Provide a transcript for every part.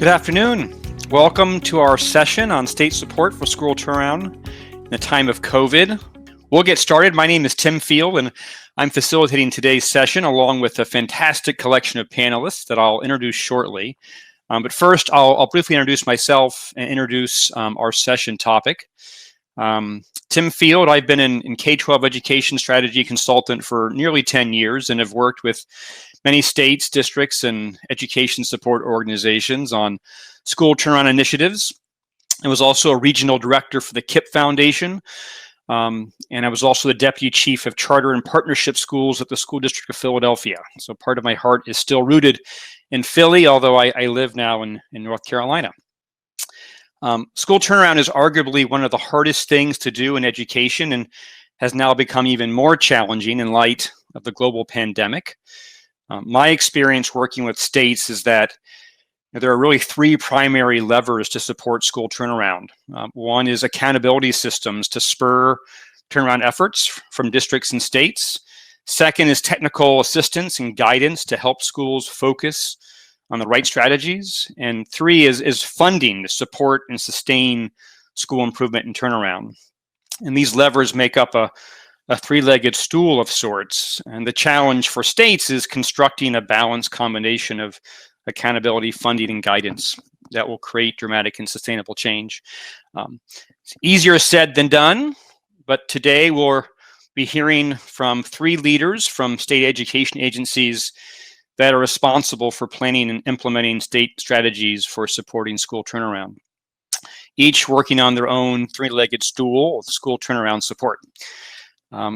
Good afternoon. Welcome to our session on state support for school turnaround in the time of COVID. We'll get started. My name is Tim Field, and I'm facilitating today's session along with a fantastic collection of panelists that I'll introduce shortly. But first, I'll briefly introduce myself and introduce our session topic. Tim Field, I've been in K-12 education strategy consultant for nearly 10 years and have worked with many states, districts, and education support organizations on school turnaround initiatives. I was also a regional director for the KIPP Foundation, and I was also the deputy chief of charter and partnership schools at the School District of Philadelphia. So part of my heart is still rooted in Philly, although I live now in North Carolina. School turnaround is arguably one of the hardest things to do in education and has now become even more challenging in light of the global pandemic. My experience working with states is that there are really three primary levers to support school turnaround. One is accountability systems to spur turnaround efforts from districts and states. Second is technical assistance and guidance to help schools focus on the right strategies. And three is funding to support and sustain school improvement and turnaround. And these levers make up a three-legged stool of sorts. And the challenge for states is constructing a balanced combination of accountability, funding, and guidance that will create dramatic and sustainable change. It's easier said than done, but today we'll be hearing from three leaders from state education agencies that are responsible for planning and implementing state strategies for supporting school turnaround, each working on their own three-legged stool of school turnaround support.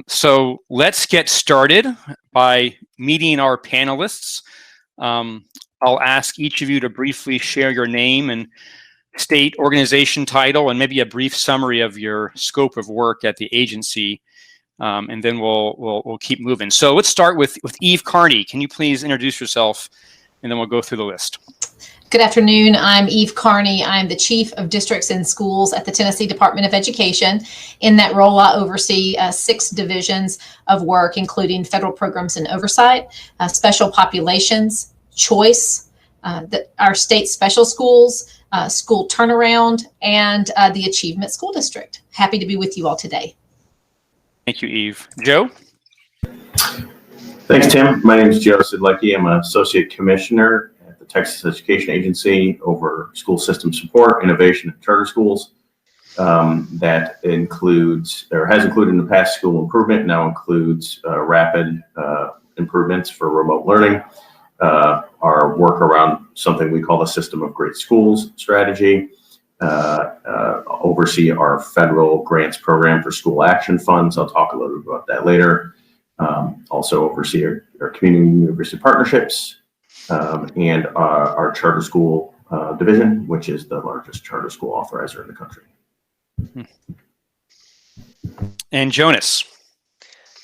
So let's get started by meeting our panelists. I'll ask each of you to briefly share your name and state organization title and maybe a brief summary of your scope of work at the agency, and then we'll keep moving. So let's start with Eve Carney. Can you please introduce yourself, and then we'll go through the list. Good afternoon. I'm Eve Carney. I'm the Chief of Districts and Schools at the Tennessee Department of Education. In that role, I oversee 6 divisions of work, including federal programs and oversight, special populations, choice, our state special schools, school turnaround, and the Achievement School District. Happy to be with you all today. Thank you, Eve. Joe? Thanks, Tim. My name is Joe Siedlecki. I'm an Associate Commissioner at the Texas Education Agency over school system support, innovation, and charter schools. That includes, or has included in the past, school improvement, now includes rapid improvements for remote learning, our work around something we call the System of Great Schools strategy, oversee our federal grants program for school action funds. I'll talk a little bit about that later. Also oversee our community university partnerships, and our charter school division, which is the largest charter school authorizer in the country. And Jonas.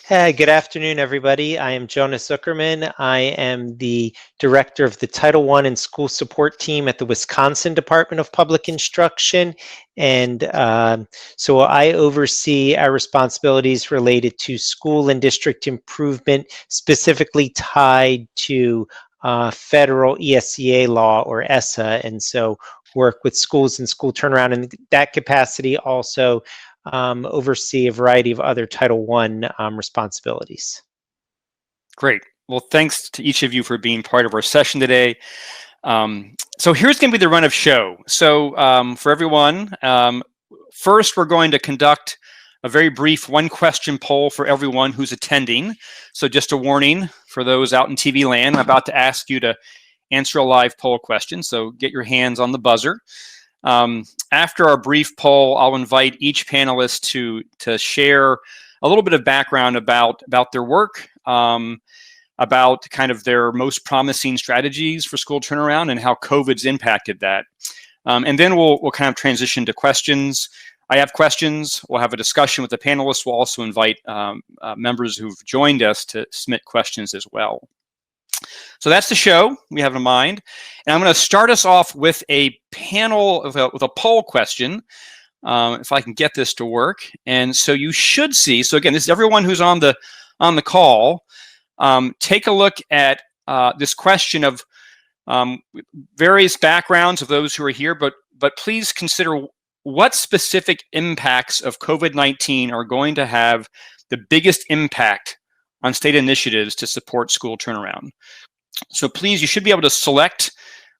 Good afternoon, everybody. I am Jonas Zuckerman. I am the director of the Title I and School Support Team at the Wisconsin Department of Public Instruction. And so I oversee our responsibilities related to school and district improvement, specifically tied to federal ESCA law, or ESSA. And so work with schools and school turnaround in that capacity, also oversee a variety of other Title I responsibilities. Great. Well, thanks to each of you for being part of our session today. So here's going to be the run of show. So for everyone, first we're going to conduct a very brief one-question poll for everyone who's attending. So just a warning for those out in TV land, I'm about to ask you to answer a live poll question. So get your hands on the buzzer. After our brief poll, I'll invite each panelist to share a little bit of background about their work, about kind of their most promising strategies for school turnaround and how COVID's impacted that. And then we'll kind of transition to questions. I have questions. We'll have a discussion with the panelists. We'll also invite members who've joined us to submit questions as well. So that's the show we have in mind. And I'm going to start us off with a panel, with a poll question, if I can get this to work. And so you should see, so again, this is everyone who's on the call. Take a look at this question of various backgrounds of those who are here, but please consider what specific impacts of COVID-19 are going to have the biggest impact on state initiatives to support school turnaround. So please, you should be able to select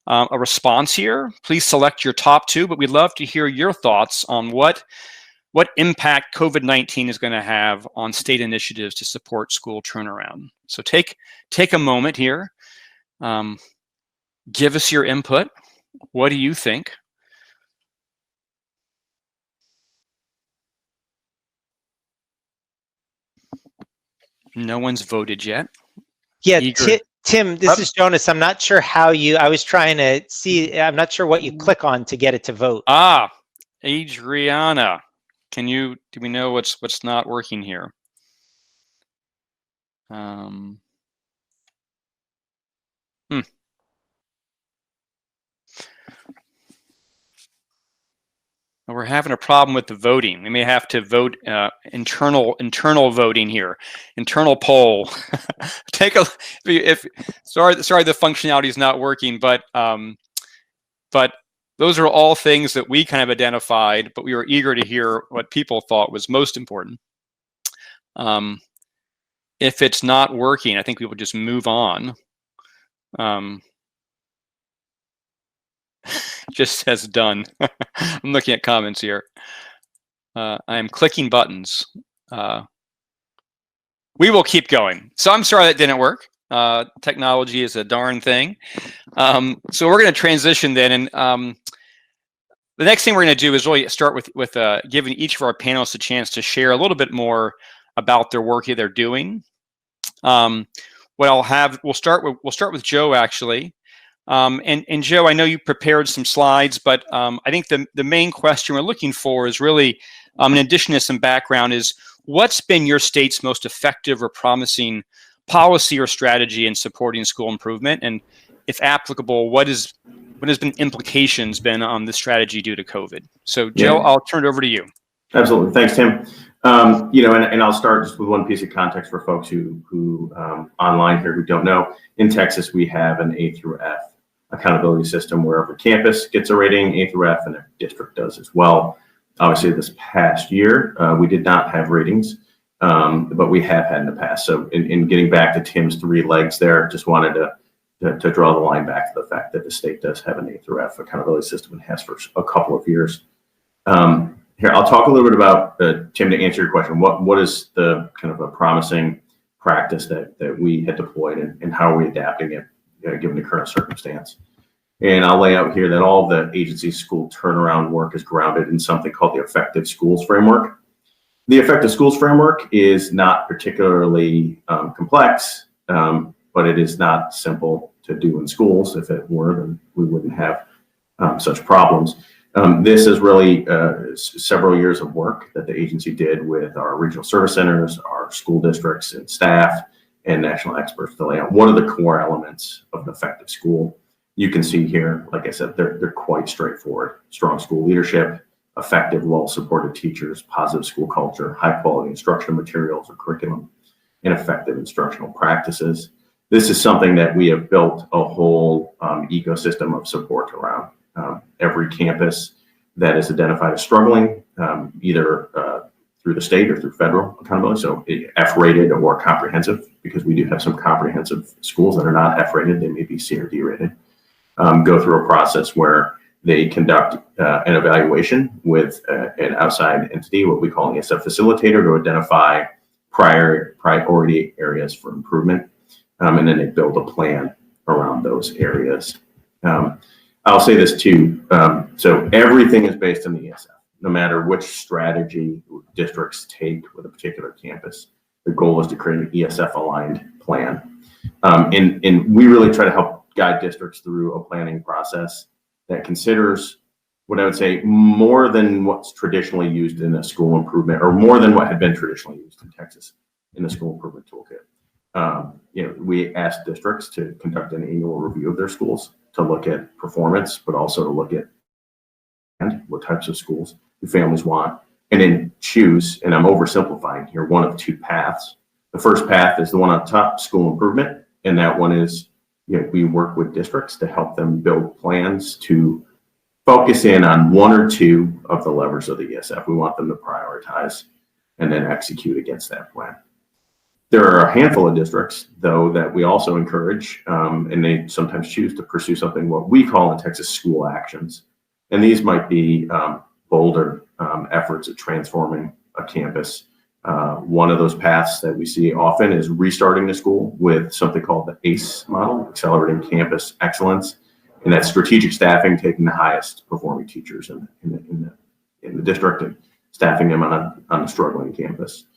a response here. Please select your top two, but we'd love to hear your thoughts on what impact COVID-19 is going to have on state initiatives to support school turnaround. So take a moment here. Give us your input. What do you think? No one's voted yet. Yeah, Tim, this is Jonas. I'm not sure how I was trying to see, I'm not sure what you click on to get it to vote. Adriana, do we know what's not working here? We're having a problem with the voting. We may have to vote internal voting here, internal poll. Sorry, the functionality is not working, but those are all things that we kind of identified, but we were eager to hear what people thought was most important. If it's not working, I think we will just move on. Just says done. I'm looking at comments here. I am clicking buttons. We will keep going. So I'm sorry that didn't work. Technology is a darn thing. So we're going to transition then, and the next thing we're going to do is really start with giving each of our panelists a chance to share a little bit more about their work that they're doing. We'll start with Joe actually. And Joe, I know you prepared some slides, but I think the main question we're looking for is really, in addition to some background, is what's been your state's most effective or promising policy or strategy in supporting school improvement, and if applicable, what has been implications been on the strategy due to COVID? So Joe, yeah. I'll turn it over to you. Absolutely, thanks, Tim. And I'll start just with one piece of context for folks who online here who don't know. In Texas, we have an A through F accountability system where every campus gets a rating, A through F, and every district does as well. Obviously, this past year, we did not have ratings, but we have had in the past. So in getting back to Tim's three legs there, just wanted to draw the line back to the fact that the state does have an A through F accountability system and has for a couple of years. Here, I'll talk a little bit about, Tim, to answer your question, what is the kind of a promising practice that we had deployed and how are we adapting it given the current circumstance? And I'll lay out here that all of the agency's school turnaround work is grounded in something called the Effective Schools Framework. The Effective Schools Framework is not particularly complex, but it is not simple to do in schools. If it were, then we wouldn't have such problems. This is really several years of work that the agency did with our regional service centers, our school districts and staff, and national experts to lay out what are the core elements of an effective school. You can see here, like I said, they're quite straightforward. Strong school leadership, effective, well-supported teachers, positive school culture, high-quality instructional materials or curriculum, and effective instructional practices. This is something that we have built a whole ecosystem of support around. Every campus that is identified as struggling, either through the state or through federal accountability, so F-rated or comprehensive, because we do have some comprehensive schools that are not F-rated, they may be C or D-rated, go through a process where they conduct an evaluation with an outside entity, what we call an ESF facilitator, to identify priority areas for improvement, and then they build a plan around those areas. I'll say this too, so everything is based on the ESF. No matter which strategy districts take with a particular campus, the goal is to create an ESF aligned plan. And we really try to help guide districts through a planning process that considers what I would say more than what's traditionally used in a school improvement, or more than what had been traditionally used in Texas in the school improvement toolkit. We ask districts to conduct an annual review of their schools to look at performance, but also to look at what types of schools do families want, and then choose, and I'm oversimplifying here, one of two paths. The first path is the one on top, school improvement, and that one is we work with districts to help them build plans to focus in on one or two of the levers of the ESF. We want them to prioritize and then execute against that plan. There are a handful of districts, though, that we also encourage, and they sometimes choose to pursue something what we call in Texas school actions. And these might be bolder efforts at transforming a campus. One of those paths that we see often is restarting the school with something called the ACE model, Accelerating Campus Excellence. And that's strategic staffing, taking the highest performing teachers in the district and staffing them on a struggling campus.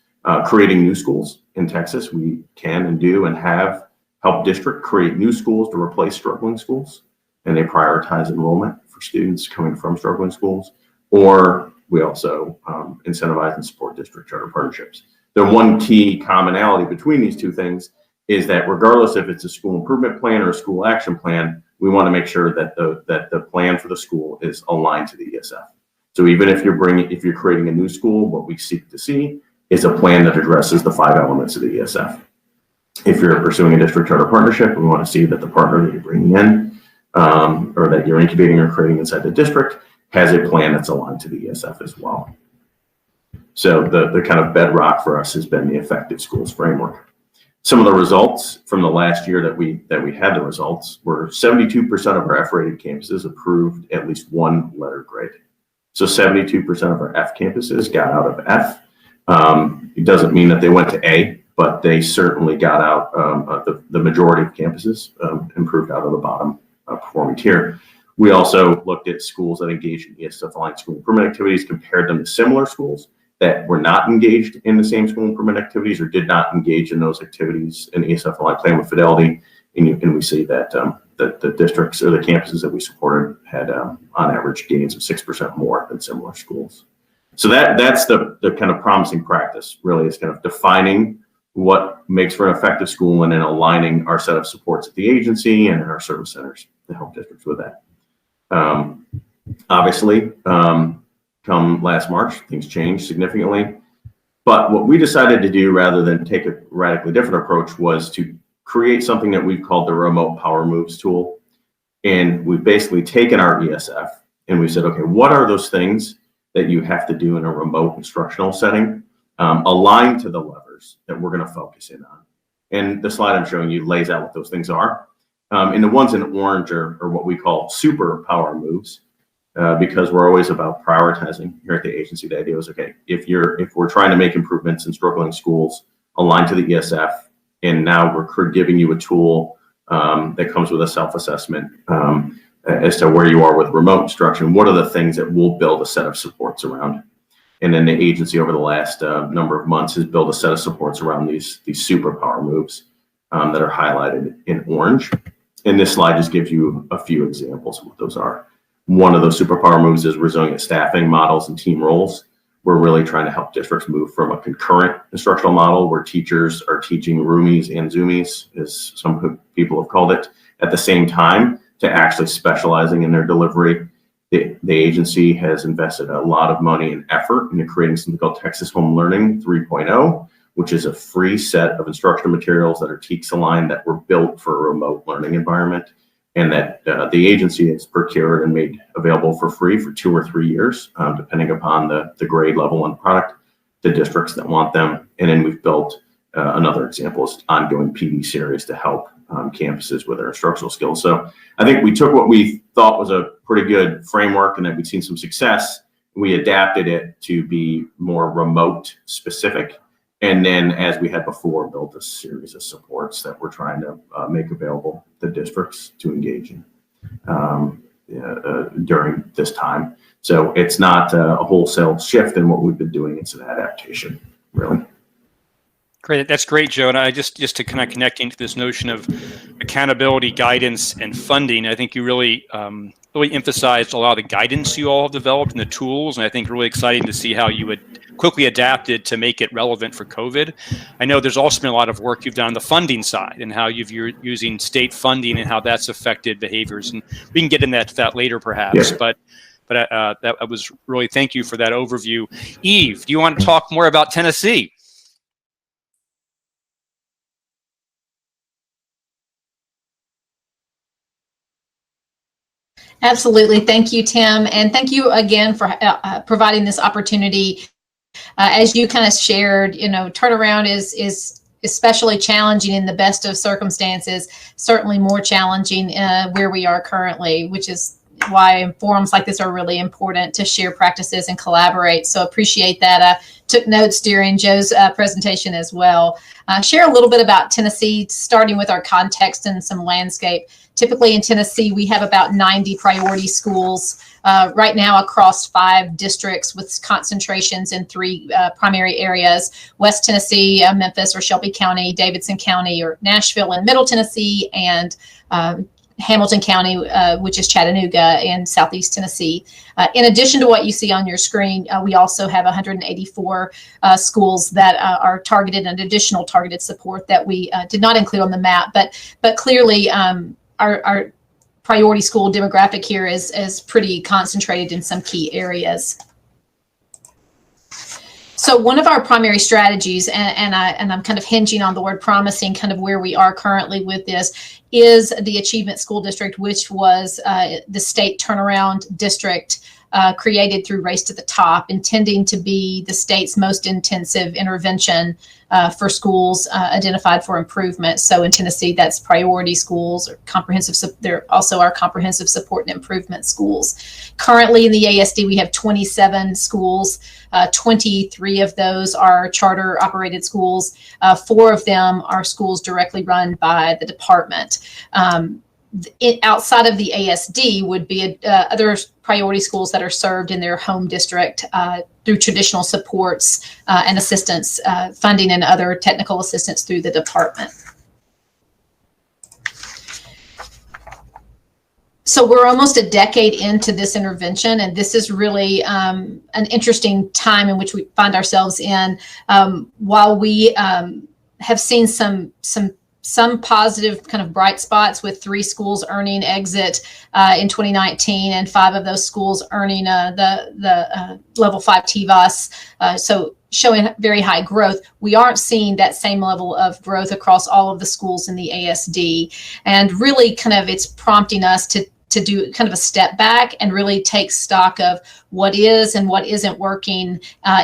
Creating new schools in Texas, we can and do and have helped district create new schools to replace struggling schools, and they prioritize enrollment for students coming from struggling schools. Or we also incentivize and support district charter partnerships. The one key commonality between these two things is that regardless if it's a school improvement plan or a school action plan, we want to make sure that the plan for the school is aligned to the ESF. So even if you're creating a new school, what we seek to see is a plan that addresses the 5 elements of the ESF. If you're pursuing a district charter partnership, we want to see that the partner that you're bringing in or that you're incubating or creating inside the district has a plan that's aligned to the ESF as well. So the kind of bedrock for us has been the Effective Schools Framework. Some of the results from the last year that we had the results were 72% of our F-rated campuses approved at least one letter grade. So 72% of our F campuses got out of F. It doesn't mean that they went to A, but they certainly got out, the majority of campuses improved out of the bottom performing tier. We also looked at schools that engaged in ESF-aligned school improvement activities, compared them to similar schools that were not engaged in the same school improvement activities or did not engage in those activities in ESF-aligned plan with fidelity. And we see that the districts or the campuses that we supported had on average gains of 6% more than similar schools. So that's the kind of promising practice, really, is kind of defining what makes for an effective school and then aligning our set of supports at the agency and in our service centers to help districts with that. Obviously, come last March, things changed significantly. But what we decided to do, rather than take a radically different approach, was to create something that we've called the Remote Power Moves tool. And we've basically taken our ESF and we said, okay, what are those things that you have to do in a remote instructional setting, aligned to the levers that we're going to focus in on. And the slide I'm showing you lays out what those things are. And the ones in orange are what we call super power moves, because we're always about prioritizing here at the agency. The idea is, okay, if we're trying to make improvements in struggling schools aligned to the ESF, and now we're giving you a tool that comes with a self-assessment as to where you are with remote instruction, what are the things that we'll build a set of supports around? And then the agency over the last number of months has built a set of supports around these superpower moves that are highlighted in orange. And this slide just gives you a few examples of what those are. One of those superpower moves is resilient staffing models and team roles. We're really trying to help districts move from a concurrent instructional model where teachers are teaching roomies and zoomies, as some people have called it, at the same time, to actually specializing in their delivery. The agency has invested a lot of money and effort into creating something called Texas Home Learning 3.0, which is a free set of instructional materials that are TEKS aligned that were built for a remote learning environment, and that the agency has procured and made available for free for 2 or 3 years, depending upon the grade level and product, to districts that want them. And then we've built another example is ongoing PD series to help campuses with their instructional skills. So I think we took what we thought was a pretty good framework and that we'd seen some success. We adapted it to be more remote specific. And then, as we had before, built a series of supports that we're trying to make available to districts to engage in during this time. So it's not a wholesale shift in what we've been doing. It's an adaptation, really. Great. That's great, Joe. And I just to kind of connecting to this notion of accountability, guidance, and funding, I think you really emphasized a lot of the guidance you all have developed and the tools. And I think really exciting to see how you would quickly adapted to make it relevant for COVID. I know there's also been a lot of work you've done on the funding side and how you're using state funding and how that's affected behaviors. And we can get into that later perhaps, yeah. But that was really, thank you for that overview. Eve, do you want to talk more about Tennessee? Absolutely. Thank you, Tim. And thank you again for providing this opportunity. As you kind of shared, turnaround is especially challenging in the best of circumstances, certainly more challenging where we are currently, which is why forums like this are really important to share practices and collaborate. So appreciate that. Took notes during Joe's presentation as well. Share a little bit about Tennessee, starting with our context and some landscape. Typically in Tennessee, we have about 90 priority schools right now across 5 districts with concentrations in 3 primary areas: West Tennessee, Memphis or Shelby County, Davidson County or Nashville and Middle Tennessee, and Hamilton County, which is Chattanooga, and Southeast Tennessee. In addition to what you see on your screen, we also have 184 schools that are targeted and additional targeted support that we did not include on the map, but clearly our priority school demographic here is pretty concentrated in some key areas. So one of our primary strategies, and I'm kind of hinging on the word promising, kind of where we are currently with this, is the Achievement School District, which was the state turnaround district created through Race to the Top, intending to be the state's most intensive intervention for schools identified for improvement. So in Tennessee, that's priority schools or comprehensive. There also are comprehensive support and improvement schools. Currently in the ASD, we have 27 schools. 23 of those are charter operated schools. 4 of them are schools directly run by the department. Outside of the ASD would be other priority schools that are served in their home district through traditional supports and assistance, funding and other technical assistance through the department. So we're almost a decade into this intervention, and this is really an interesting time in which we find ourselves in. While we have seen some positive kind of bright spots, with 3 schools earning exit in 2019 and 5 of those schools earning the level 5 TVAS, so showing very high growth, we aren't seeing that same level of growth across all of the schools in the ASD. And really kind of it's prompting us to do kind of a step back and really take stock of what is and what isn't working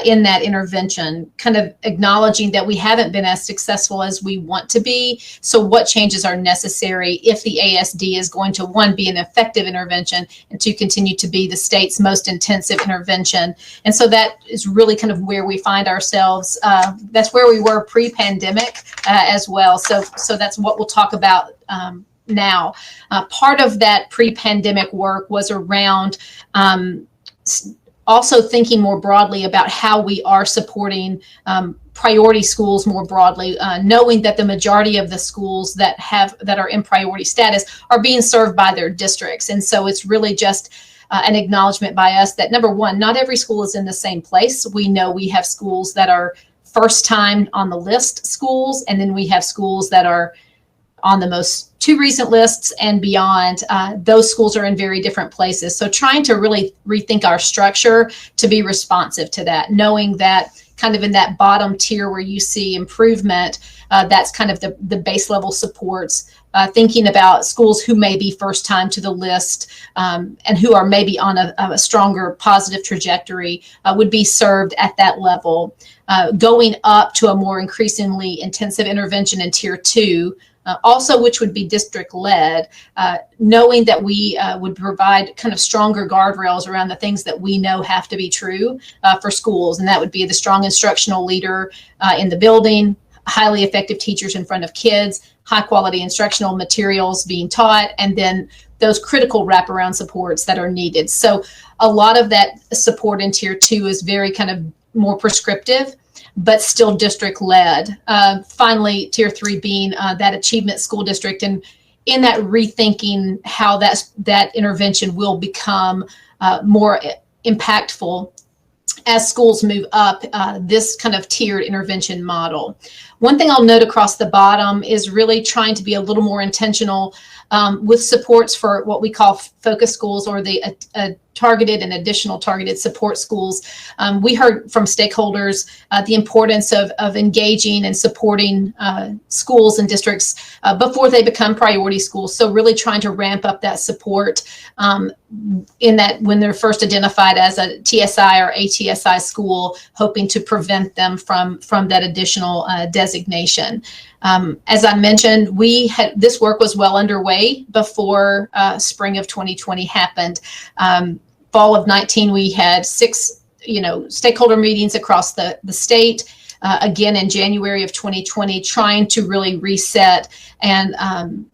in that intervention, kind of acknowledging that we haven't been as successful as we want to be. So what changes are necessary if the ASD is going to, 1, be an effective intervention, and 2, continue to be the state's most intensive intervention. And so that is really kind of where we find ourselves. That's where we were pre-pandemic as well. So that's what we'll talk about now. Part of that pre-pandemic work was around also thinking more broadly about how we are supporting priority schools more broadly, knowing that the majority of the schools that are in priority status are being served by their districts. And so it's really just an acknowledgement by us that, number 1, not every school is in the same place. We know we have schools that are first time on the list schools, and then we have schools that are on the most 2 recent lists and beyond. Those schools are in very different places. So trying to really rethink our structure to be responsive to that, knowing that kind of in that bottom tier where you see improvement, that's kind of the base level supports, thinking about schools who may be first time to the list and who are maybe on a stronger positive trajectory would be served at that level. Going up to a more increasingly intensive intervention in tier 2, also, which would be district-led, knowing that we would provide kind of stronger guardrails around the things that we know have to be true for schools. And that would be the strong instructional leader in the building, highly effective teachers in front of kids, high-quality instructional materials being taught, and then those critical wraparound supports that are needed. So a lot of that support in tier 2 is very kind of more prescriptive, but still district-led. Finally, tier 3 being that achievement school district, and in that rethinking how that intervention will become more impactful as schools move up this kind of tiered intervention model. One thing I'll note across the bottom is really trying to be a little more intentional with supports for what we call focus schools, or the targeted and additional targeted support schools. We heard from stakeholders the importance of engaging and supporting schools and districts before they become priority schools. So really trying to ramp up that support in that when they're first identified as a TSI or ATSI school, hoping to prevent them from that additional designation. As I mentioned, this work was well underway before spring of 2020 happened. Fall of 19, we had 6, stakeholder meetings across the state. Again, in January of 2020, trying to really reset and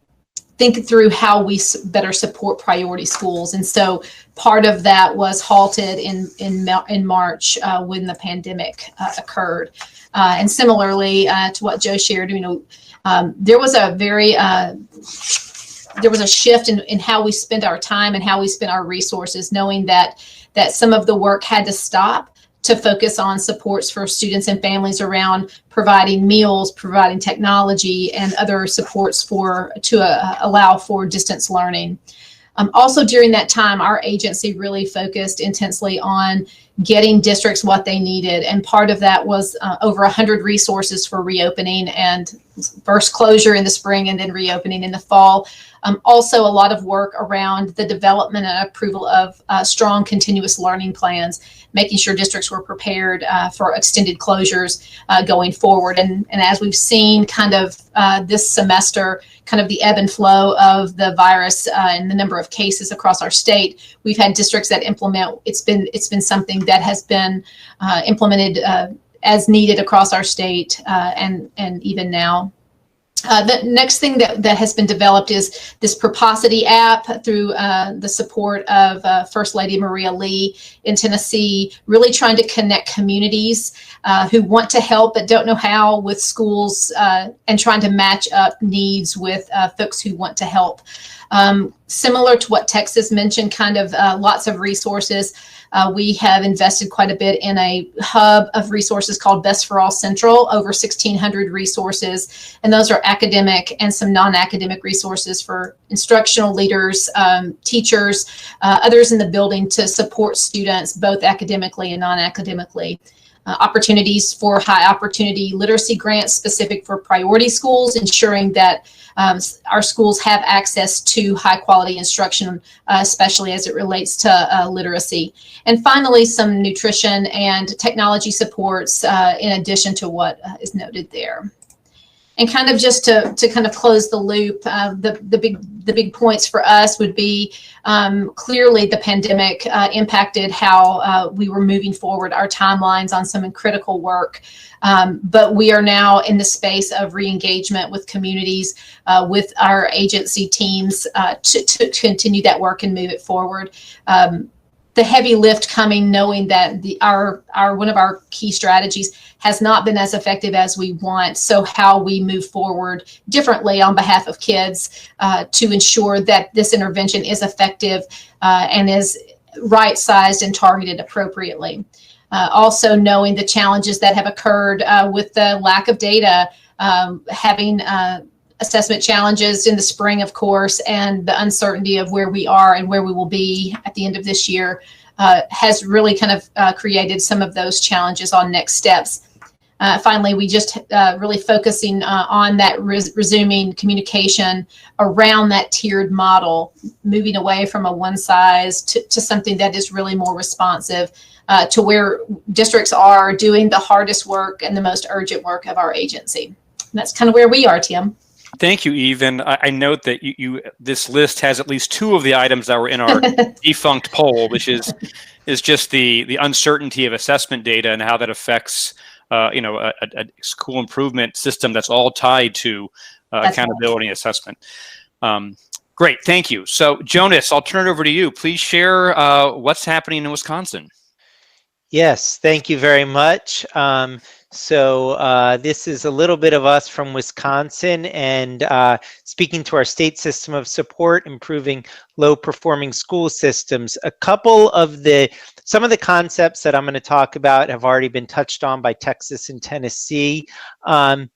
think through how we better support priority schools. And so part of that was halted in March when the pandemic occurred. And similarly to what Joe shared, there was a shift in how we spent our time and how we spent our resources, knowing that some of the work had to stop to focus on supports for students and families around providing meals, providing technology, and other supports to allow for distance learning. Also during that time, our agency really focused intensely on getting districts what they needed. And part of that was over 100 resources for reopening, and first closure in the spring and then reopening in the fall. Also a lot of work around the development and approval of strong continuous learning plans, making sure districts were prepared for extended closures going forward. And as we've seen kind of this semester, kind of the ebb and flow of the virus and the number of cases across our state, we've had districts that implement, it's been something that has been implemented as needed across our state and even now. The next thing that has been developed is this Proposity app through the support of First Lady Maria Lee in Tennessee, really trying to connect communities who want to help but don't know how with schools, and trying to match up needs with folks who want to help. Similar to what Texas mentioned, kind of lots of resources. We have invested quite a bit in a hub of resources called Best for All Central, over 1,600 resources. And those are academic and some non-academic resources for instructional leaders, teachers, others in the building to support students, both academically and non-academically. Opportunities for high opportunity literacy grants specific for priority schools, ensuring that our schools have access to high quality instruction, especially as it relates to literacy. And finally, some nutrition and technology supports in addition to what is noted there. And kind of just to kind of close the loop, the big points for us would be clearly the pandemic impacted how we were moving forward our timelines on some critical work. But we are now in the space of re-engagement with communities, with our agency teams to continue that work and move it forward. The heavy lift coming, knowing that our one of our key strategies has not been as effective as we want. So how we move forward differently on behalf of kids to ensure that this intervention is effective and is right-sized and targeted appropriately. Also knowing the challenges that have occurred with the lack of data, having assessment challenges in the spring, of course, and the uncertainty of where we are and where we will be at the end of this year has really kind of created some of those challenges on next steps. Finally, we just really focusing on that resuming communication around that tiered model, moving away from a one size to something that is really more responsive to where districts are doing the hardest work and the most urgent work of our agency. And that's kind of where we are, Tim. Thank you, Eve. And I note that this list has at least 2 of the items that were in our defunct poll, which is just the uncertainty of assessment data and how that affects a school improvement system that's all tied to accountability and assessment. Great, thank you. So Jonas, I'll turn it over to you. Please share what's happening in Wisconsin. Yes, thank you very much. So this is a little bit of us from Wisconsin, and speaking to our state system of support, improving low-performing school systems. Some of the concepts that I'm going to talk about have already been touched on by Texas and Tennessee. Kind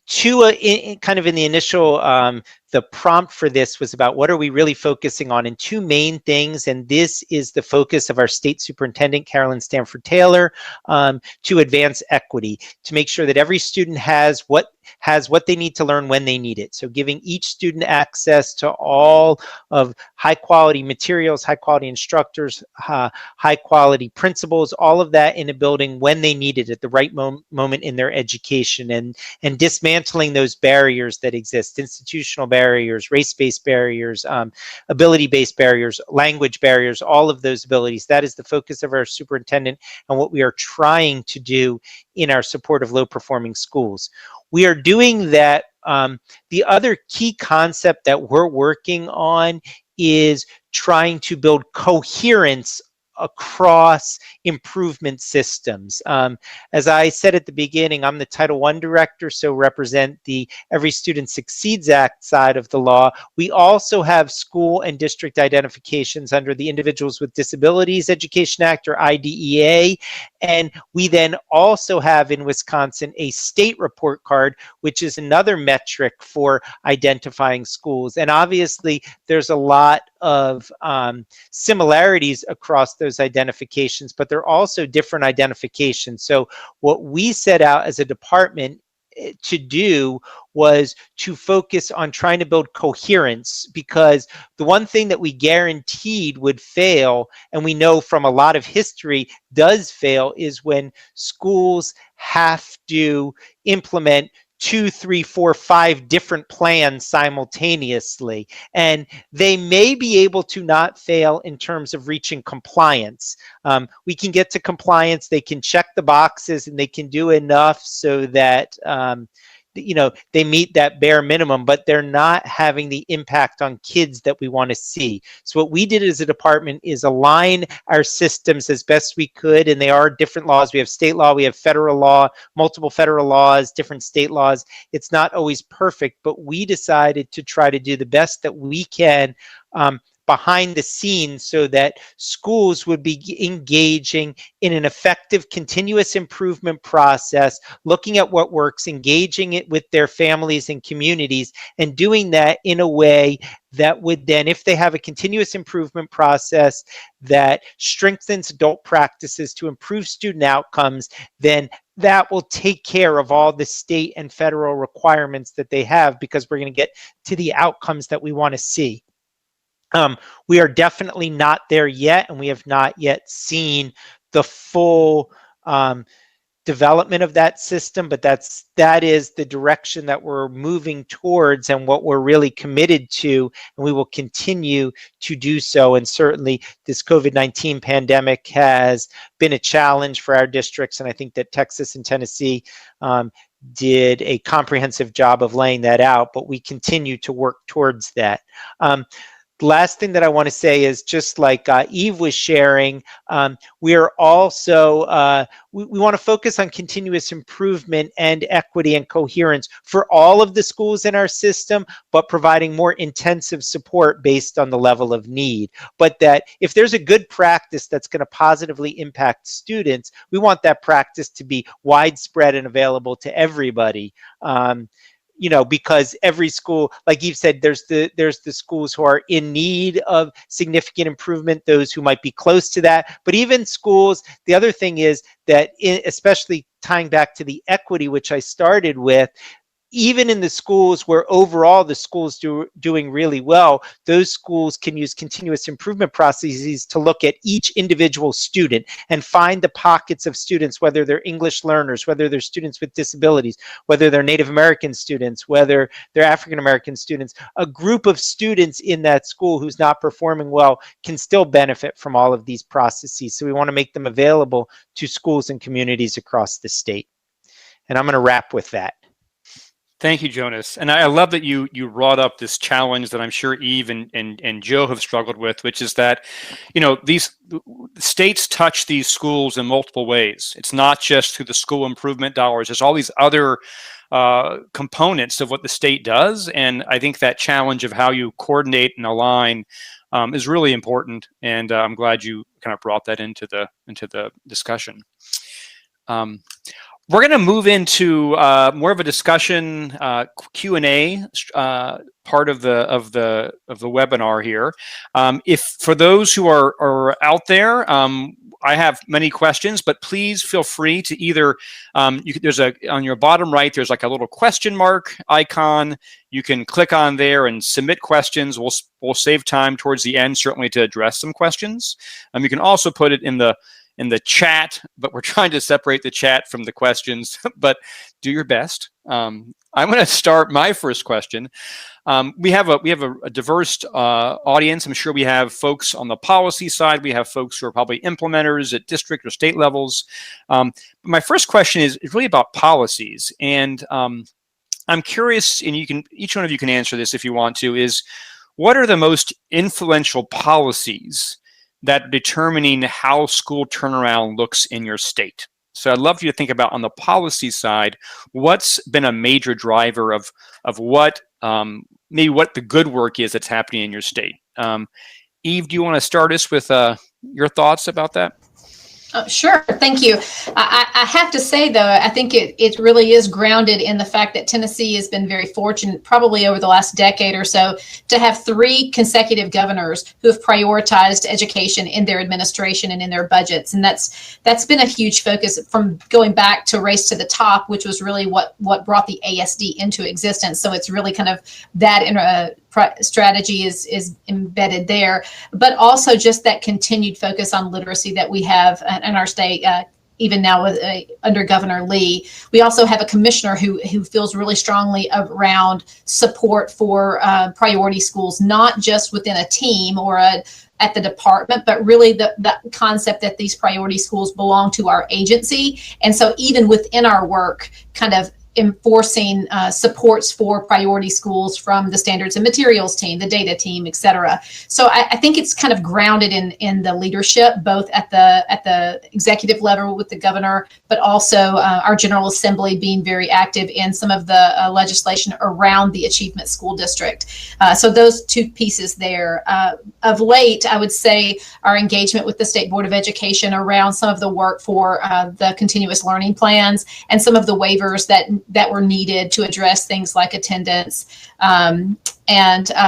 of in the initial the prompt for this was about what are we really focusing on, and two main things, and this is the focus of our state superintendent, Carolyn Stanford Taylor, to advance equity, to make sure that every student has what they need to learn when they need it. So giving each student access to all of high quality materials, high quality instructors, high quality principals, all of that in a building when they need it at the right moment in their education, and dismantling those barriers that exist, institutional barriers, race-based barriers, ability-based barriers, language barriers, all of those abilities. That is the focus of our superintendent and what we are trying to do in our support of low-performing schools. We are doing that. The other key concept that we're working on is trying to build coherence across improvement systems. As I said at the beginning, I'm the Title I director, so represent the Every Student Succeeds Act side of the law. We also have school and district identifications under the Individuals with Disabilities Education Act, or IDEA, and we then also have in Wisconsin a state report card, which is another metric for identifying schools. And obviously, there's a lot of similarities across those identifications, but they're also different identifications. So what we set out as a department to do was to focus on trying to build coherence, because the one thing that we guaranteed would fail, and we know from a lot of history does fail, is when schools have to implement 2, 3, 4, 5 different plans simultaneously. And they may be able to not fail in terms of reaching compliance. We can get to compliance, they can check the boxes, and they can do enough so that they meet that bare minimum, but they're not having the impact on kids that we want to see. So what we did as a department is align our systems as best we could, and they are different laws. We have state law, we have federal law, multiple federal laws, different state laws. It's not always perfect, but we decided to try to do the best that we can behind the scenes so that schools would be engaging in an effective continuous improvement process, looking at what works, engaging it with their families and communities, and doing that in a way that would then, if they have a continuous improvement process that strengthens adult practices to improve student outcomes, then that will take care of all the state and federal requirements that they have, because we're going to get to the outcomes that we want to see. We are definitely not there yet, and we have not yet seen the full development of that system, but that is the direction that we're moving towards and what we're really committed to, and we will continue to do so. And certainly this COVID-19 pandemic has been a challenge for our districts, and I think that Texas and Tennessee did a comprehensive job of laying that out, but we continue to work towards that. The last thing that I want to say is, just like Eve was sharing, we are also, we want to focus on continuous improvement and equity and coherence for all of the schools in our system, but providing more intensive support based on the level of need. But that if there's a good practice that's going to positively impact students, we want that practice to be widespread and available to everybody. Because every school, like Eve said, there's the schools who are in need of significant improvement, those who might be close to that. But even schools, the other thing is that, especially tying back to the equity, which I started with, even in the schools where overall the schools doing really well, those schools can use continuous improvement processes to look at each individual student and find the pockets of students, whether they're English learners, whether they're students with disabilities, whether they're Native American students, whether they're African American students. A group of students in that school who's not performing well can still benefit from all of these processes. So we want to make them available to schools and communities across the state. And I'm going to wrap with that. Thank you, Jonas. And I love that you brought up this challenge that I'm sure Eve and Joe have struggled with, which is that, these states touch these schools in multiple ways. It's not just through the school improvement dollars. There's all these other components of what the state does. And I think that challenge of how you coordinate and align is really important. And I'm glad you kind of brought that into the discussion. We're going to move into more of a discussion Q&A part of the webinar here. If for those who are out there, I have many questions, but please feel free to either there's on your bottom right there's like a little question mark icon. You can click on there and submit questions. We'll save time towards the end certainly to address some questions. You can also put it in the chat, but we're trying to separate the chat from the questions, but do your best. I'm going to start my first question. We have a diverse audience. I'm sure we have folks on the policy side. We have folks who are probably implementers at district or state levels. My first question is really about policies. And I'm curious, and each one of you can answer this if you want to, is what are the most influential policies that are determining how school turnaround looks in your state? So I'd love you to think about on the policy side, what's been a major driver of what maybe what the good work is that's happening in your state. Eve, do you want to start us with your thoughts about that? Sure. Thank you. I have to say, though, I think it really is grounded in the fact that Tennessee has been very fortunate, probably over the last decade or so, to have 3 consecutive governors who have prioritized education in their administration and in their budgets. And that's been a huge focus from going back to Race to the Top, which was really what brought the ASD into existence. So it's really kind of that strategy is embedded there, but also just that continued focus on literacy that we have in our state, even now with under Governor Lee. We also have a commissioner who feels really strongly around support for priority schools, not just within a team or at the department, but really the concept that these priority schools belong to our agency. And so even within our work, kind of enforcing supports for priority schools from the standards and materials team, the data team, et cetera. So I think it's kind of grounded in the leadership, both at the executive level with the governor, but also our General Assembly being very active in some of the legislation around the Achievement School District. So those 2 pieces there. Of late, I would say our engagement with the State Board of Education around some of the work for the continuous learning plans and some of the waivers that were needed to address things like attendance and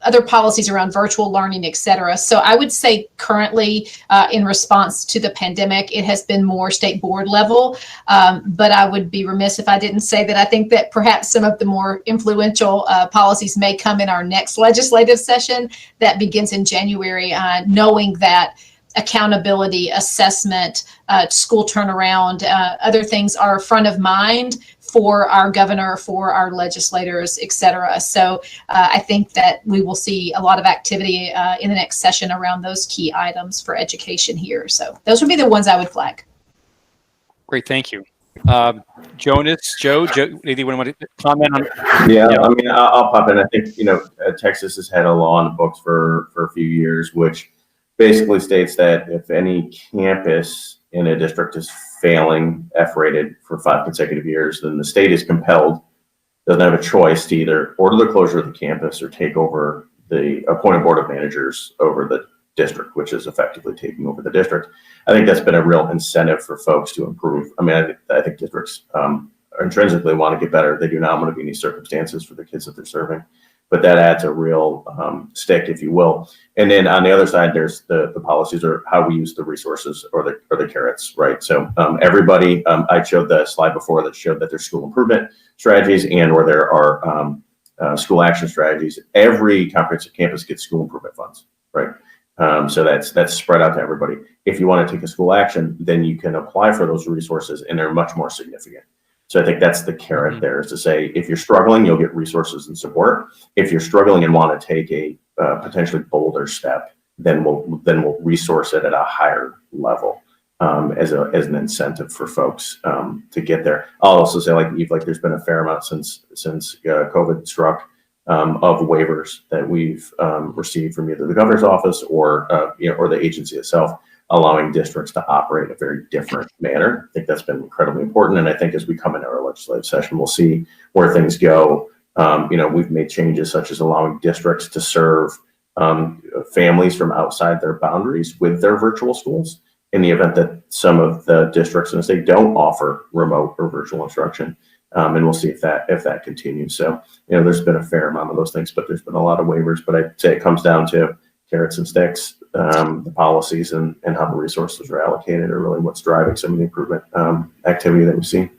other policies around virtual learning, et cetera. So I would say currently in response to the pandemic, it has been more state board level, but I would be remiss if I didn't say that I think that perhaps some of the more influential policies may come in our next legislative session that begins in January, knowing that accountability, assessment, school turnaround, other things are front of mind for our governor, for our legislators, et cetera. So I think that we will see a lot of activity in the next session around those key items for education here. So those would be the ones I would flag. Great, thank you. Jonas, Joe, anyone want to comment on? Yeah, I mean, I'll pop in. I think, Texas has had a law on the books for a few years, which basically states that if any campus in a district is failing F-rated for 5 consecutive years, then the state is compelled, doesn't have a choice to either order the closure of the campus or take over the appointed board of managers over the district, which is effectively taking over the district. I think that's been a real incentive for folks to improve. I mean, I think districts intrinsically want to get better. They do not want to be in these circumstances for the kids that they're serving. But that adds a real stick, if you will. And then on the other side, there's the policies or how we use the resources or the carrots, right? So everybody, I showed the slide before that showed that there's school improvement strategies and where there are school action strategies. Every comprehensive campus gets school improvement funds, right? So that's spread out to everybody. If you want to take a school action, then you can apply for those resources and they're much more significant. So I think that's the carrot there, is to say, if you're struggling, you'll get resources and support. If you're struggling and want to take a potentially bolder step, then we'll resource it at a higher level as an incentive for folks to get there. I'll also say, like there's been a fair amount since COVID struck of waivers that we've received from either the governor's office or the agency itself, allowing districts to operate in a very different manner. I think that's been incredibly important. And I think as we come into our legislative session, we'll see where things go. We've made changes such as allowing districts to serve families from outside their boundaries with their virtual schools. in the event that some of the districts in the state don't offer remote or virtual instruction. And we'll see if that continues. So, there's been a fair amount of those things, but there's been a lot of waivers. But I'd say it comes down to carrots and sticks, the policies and how the resources are allocated are really what's driving some of the improvement activity that we've seen.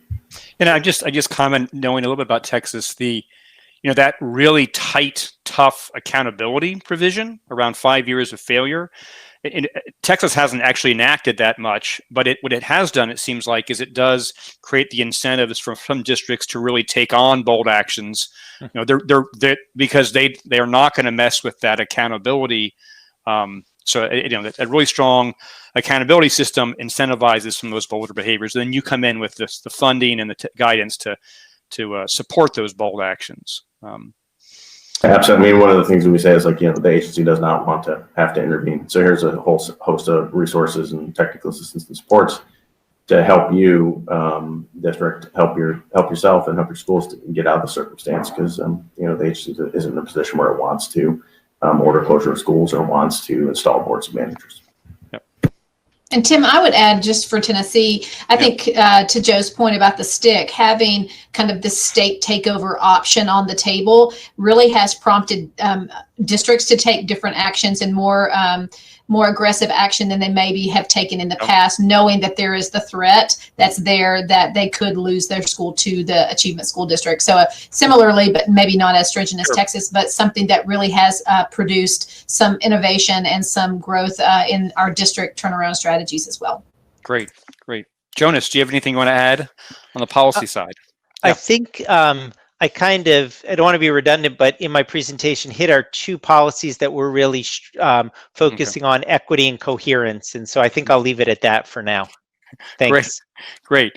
And I just comment, knowing a little bit about Texas, that really tight, tough accountability provision around 5 years of failure. Texas hasn't actually enacted that much, but what it has done, it seems like, is it does create the incentives for some districts to really take on bold actions. They're because they are not going to mess with that accountability. So a really strong accountability system incentivizes some of those bolder behaviors. Then you come in with the funding and the guidance to support those bold actions. Absolutely. I mean, one of the things that we say is the agency does not want to have to intervene. So here's a whole host of resources and technical assistance and supports to help you, district, help yourself and help your schools to get out of the circumstance, because the agency isn't in a position where it wants to order closure of schools or wants to install boards of managers. And Tim, I would add, just for Tennessee, I think to Joe's point about the stick, having kind of the state takeover option on the table really has prompted districts to take different actions and more aggressive action than they maybe have taken in the past, knowing that there is the threat that's there that they could lose their school to the achievement school district. So similarly, but maybe not as stringent as Texas, but something that really has produced some innovation and some growth in our district turnaround strategies as well. Great. Jonas, do you have anything you want to add on the policy side? I think I don't want to be redundant, but in my presentation hit our two policies that we're really focusing on, equity and coherence. And so I think I'll leave it at that for now. Thanks. Great.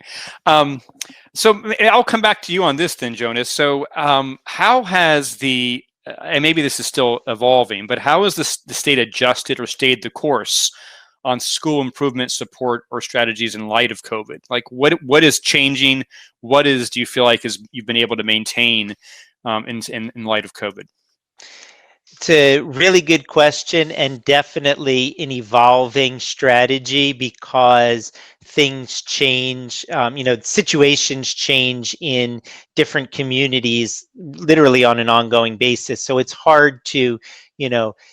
So I'll come back to you on this then, Jonas. So how has and maybe this is still evolving, but how has the state adjusted or stayed the course on school improvement support or strategies in light of COVID? Like what is changing? Do you feel like you've been able to maintain in light of COVID? It's a really good question, and definitely an evolving strategy, because things change, situations change in different communities literally on an ongoing basis. So it's hard to,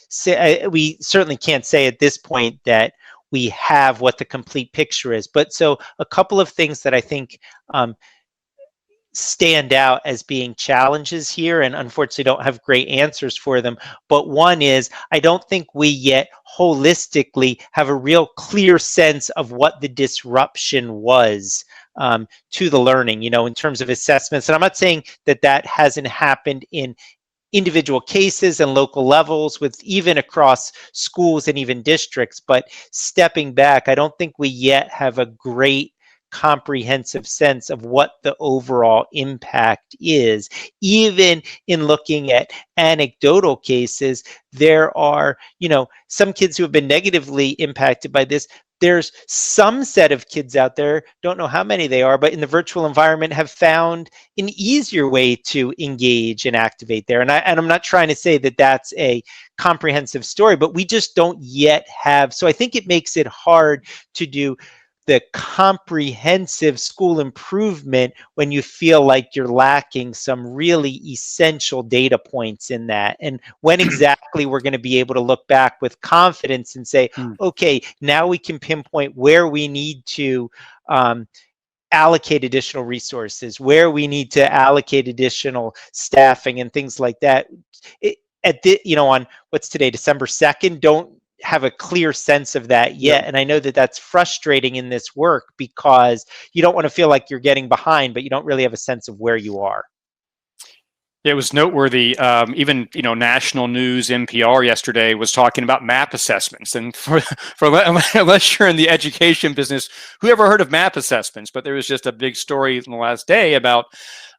say, we certainly can't say at this point that we have what the complete picture is. But so a couple of things that I think stand out as being challenges here, and unfortunately don't have great answers for them. But one is, I don't think we yet holistically have a real clear sense of what the disruption was to the learning, in terms of assessments. And I'm not saying that hasn't happened in individual cases and local levels, with even across schools and even districts, but stepping back, I don't think we yet have a great comprehensive sense of what the overall impact is. Even in looking at anecdotal cases, there are, some kids who have been negatively impacted by this. There's some set of kids out there, don't know how many they are, but in the virtual environment have found an easier way to engage and activate there. And I'm not trying to say that that's a comprehensive story, but we just don't yet have. So I think it makes it hard to do the comprehensive school improvement when you feel like you're lacking some really essential data points in that. And when exactly we're going to be able to look back with confidence and say, okay, now we can pinpoint where we need to allocate additional resources, where we need to allocate additional staffing and things like that. On what's today, December 2nd, don't have a clear sense of that yet. And I know that that's frustrating in this work, because you don't want to feel like you're getting behind, but you don't really have a sense of where you are. It was noteworthy. Even national news, NPR yesterday was talking about MAP assessments. And for unless you're in the education business, who ever heard of MAP assessments? But there was just a big story in the last day about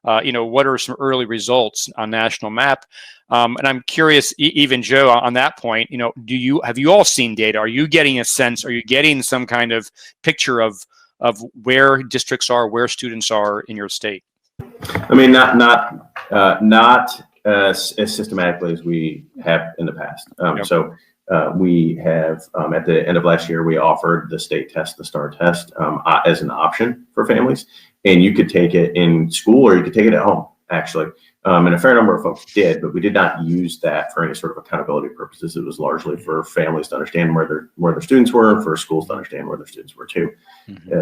what are some early results on national MAP. And I'm curious, even Joe, on that point, have you all seen data? Are you getting a sense? Are you getting some kind of picture of where districts are, where students are in your state? I mean, not as systematically as we have in the past. So We have, at the end of last year, we offered the state test, the STAR test, as an option for families. And you could take it in school or you could take it at home, actually. And a fair number of folks did, but we did not use that for any sort of accountability purposes. It was largely for families to understand where their students were, and for schools to understand where their students were too.